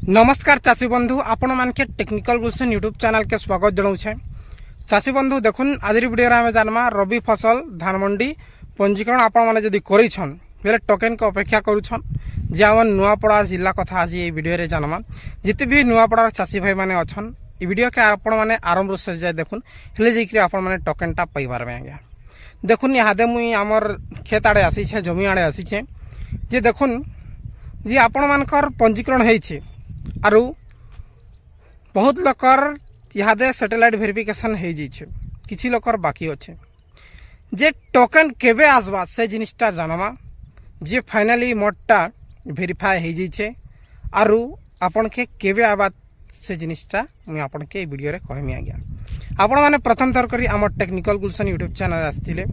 नमस्कार चाषी बंधु आपण मानके टेक्निकल गुलशन यूट्यूब चैनल के स्वागत जनाऊे। चाषी बंधु देखुन आज वीडियो में जानमा रबी फसल धान मंडी पंजीकरण आपण माने जदी करिछन बेले टोकन के अपेक्षा करूछन जे आम नुआपड़ा जिला कथा आज ये वीडियो रे जानमा। जिते भी नुआपड़ा चाषी भाई माने अछन ई वीडियो के आपण माने आरंभ से जाय देखुन हेले जेकरी आपण माने टोकन टा पई पारबे। आज्ञा देखुन यादे मुई हमर खेत आड़े आसी छे जमी आड़े आसी छे जे देखुन जे आपण मानकर पंजीकरण हेइ छे आरु बहुत लोकर इहादे सैटेलाइट वेरिफिकेशन हो जाइए किसी लोकर बाकी अच्छे जे टोकन केबे आसबा से जिनिसटा जानमा जे फाइनली मोडटा वेरीफाई हो जाइए आरु आपन के केबे आबा से जिनिसटा मुझे आपन के वीडियो रे कहमी। आज्ञा आपण माने प्रथम थर करी हमर टेक्निकल गुलशन यूट्यूब चैनल आस्थिले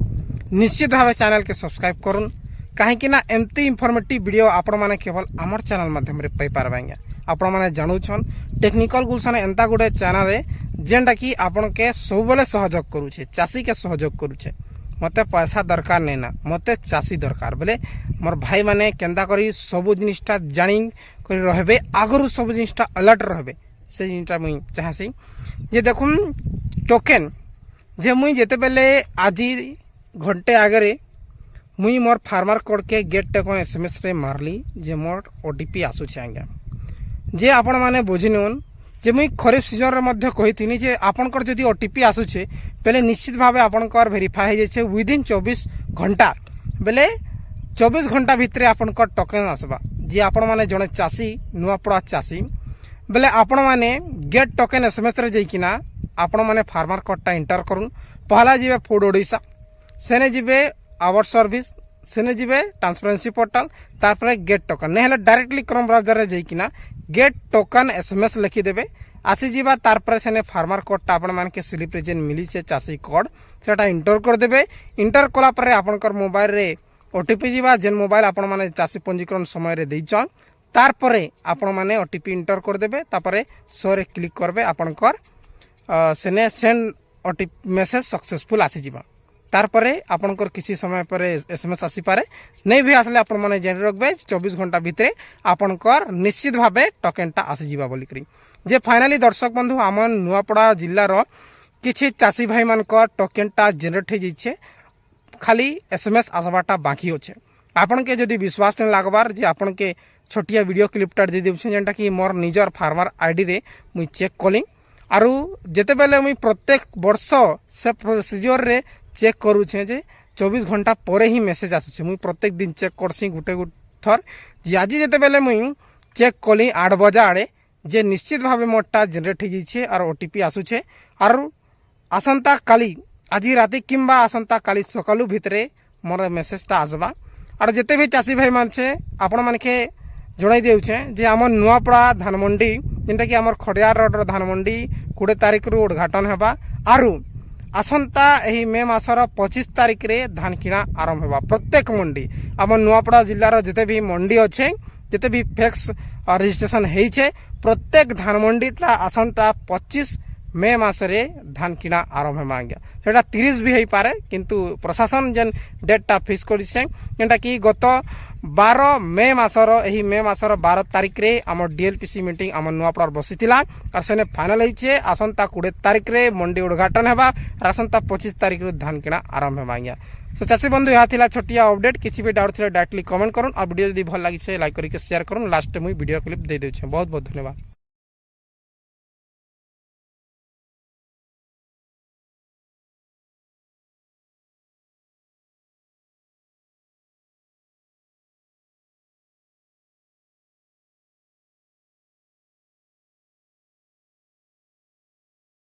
निश्चित भाव चैनल के सब्सक्राइब करूँ कहीं ना एमती इनफॉर्मेटिव वीडियो आपण माने केवल आमर चैनल माध्यम रे पाई पारबे। आज्ञा आपण माने जानुछन टेक्निकल गुलशन एंता गुडे चैनल रे जेंटा कि आपण के सब बेले सहयोग करूछे चाषी के सहयोग करूछे। मते पैसा दरकार नै ना मते चाषी दरकार बेले मोर भाई माने केंदा करी सब जिनिसटा जानि करी रहबे आगरु सब जिनिसटा अलर्ट रहबे से जिनिसटा मुई चाहसी। जे देखुन टोकन जे मुई जेते बेले आजी घंटे आगरे मुई मोर फार्मर कोड के गेट टोकन एसएमएस रे मारली जे मोर ओटीपी आसुछे। आज्ञा जे आपण माने बुझिनोन जे मुई खरीफ सीजन रे मध्य कहिथिनी जे आपनकर जदी ओटीपी आसुछे पहले निश्चित भावे आपनकर वेरीफाई हो जाए विदिन 24 घंटा बेले 24 घंटा भितरे आपनकर टोकन आसबा। जे आपण माने जने चाषी नुआपड़ा चाषी बेले आपण माने गेट टोकन एसएमएस रे जैकिना आपण माने फार्मर कोडटा एंटर करूँ पहला जीवे फूड ओडिशा सेने जीवे आवर सर्विस सेने जीवे ट्रांसपेरेंसी पोर्टल तारपरे गेट टोकन नहीं डायरेक्टली क्रोम ब्राउजर रे जैकिना गेट टोकन एसएमएस लिखिदेवे आसी जीवा तारपरे सेने फार्मर कोडटा आपण मान के स्लिप रे जेन मिली छे चाषी कोड सेटा इंटर कर देबे। इंटर कला परे आपनकर मोबाइल रे ओटीपी जीवा जेन मोबाइल आपण माने चाषी पंजीकरण समय रे देइछन तारपरे आपण माने ओटीपी इंटर कर देबे तापरे सो रे क्लिक करबे आपनकर सेने सेंड ओटीपी मैसेज सक्सेसफुल आसी जीवा। तारपरे आपनकर किसी समय पर एसएमएस आसी पारे नहीं भी आसले आपण माने जेन रखबे 24 घंटा भितरे आपनकर निश्चित भावे टोकनटा आसी जीवा बोली करी। जे फाइनली दर्शक बंधु आमन नुआपड़ा जिल्लार किछि चाषी भाई मानकर टोकनटा जनरेट हो जाइए खाली एसएमएस आसबाटा बाकी अच्छे। आपन के जदि विश्वास नहीं लागबार जे आपन के छोटिया वीडियो क्लिपटा दे देउछे जेनटा कि मोर निजर फार्मर आईडी रे मुई चेक कली आरु जेते बेले मुई प्रत्येक वर्ष से प्रोसीजर रे चेक करूछे जे 24 घंटा परे ही मेसेज आसुछे मुई प्रत्येक दिन चेक करसी गुटे थर जे आज जेते बेले मुई चेक कली 8 बजे आड़े जे निश्चित भावे मोटा जनरेट हो जाइए और ओटीपी आसुछे और आसंता काली आज राति किंबा आसंता काली सकालू भितरे मोर मेसेजटा आसबा। और जेते भी चाषी भाई मान छे आपण मानके जणाई देउछे जे आम नुआपड़ा धान मंडी जेनटा कि आमर खड़ियार रोड धान मंडी 20 तारिख रु उद्घाटन हेबा आरु आसंता एही मे मासर 25 तारिख रे धान किणा आरंभ होगा। प्रत्येक मंडी आम नुआपड़ा जिल्लार जिते भी मंडी अच्छे जिते भी फैक्स रजिस्ट्रेशन होइछे प्रत्येक धान मंडी आसंता 25 मे मासरे धान किणा आरंभ होगा। आज्ञा सेटा 30 भी हो पारे किंतु प्रशासन जेन डेटटा फिक्स करिसे जेनटा कि गत 12 मे मासर एही मे मासर 12 तारिख रे आम डीएलपीसी मीटिंग आम नुआपड़ा बसिथिला और सेने फाइनल होइछे आसंता 20 तारिख रे मंडी उद्घाटन हेबा और आसंता 25 तारिख रे धान किणा आरंभ होगा। आज्ञा तो चाषी बंधु यह थिला छोटिया अपडेट किसी भी डाउट थिले डायरेक्टली कमेंट करूँ और वीडियो यदि भल लगी लाइक करके शेयर करूँ लास्ट में वीडियो क्लिप दे देउछे। बहुत बहुत धन्यवाद।